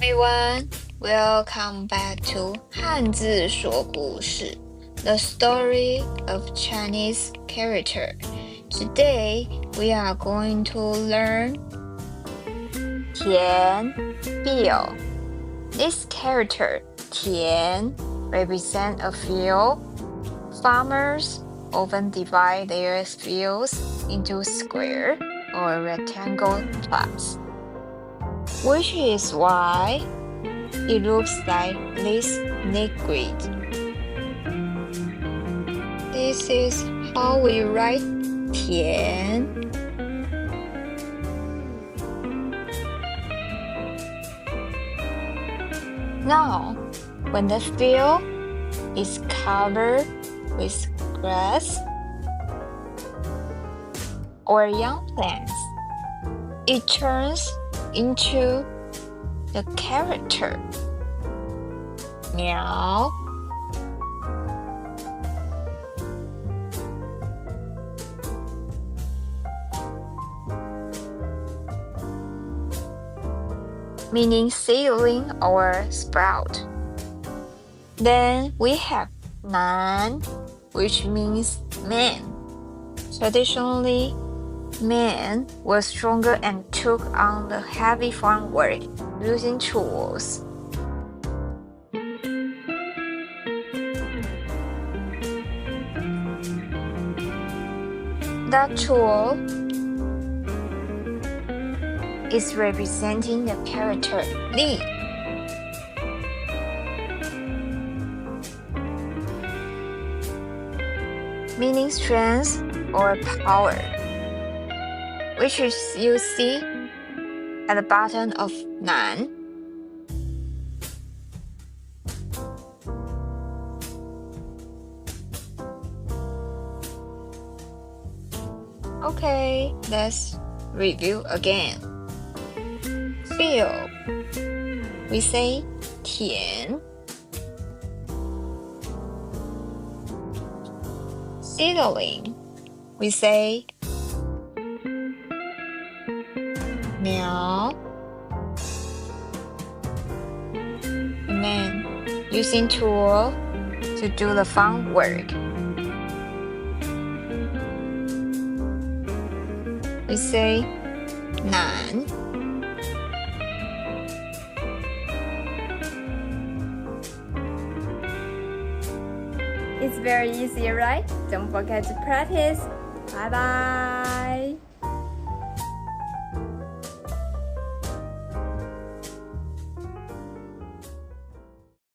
Everyone, welcome back to 汉字说故事 The story of Chinese character. Today, we are going to learn 田 feel. This character, 田, represents a field. Farmers often divide their fields into square or rectangle plots, which is why it looks like this neat grid. This is how we write 田. Now, when the field is covered with grass or young plants, it turns into the character 苗. Meaning seedling or sprout. Then we have 男, which means man. Traditionally, men were stronger and took on the heavy farm work using tools. That tool is representing the character 力. Meaning strength or power, which is you see at the bottom of 男. Okay, let's review again. Feel, we say 田. Seedling, we say 苗. And then using tool to do the farm work, we say 男. It's very easy, right? Don't forget to practice. Bye bye.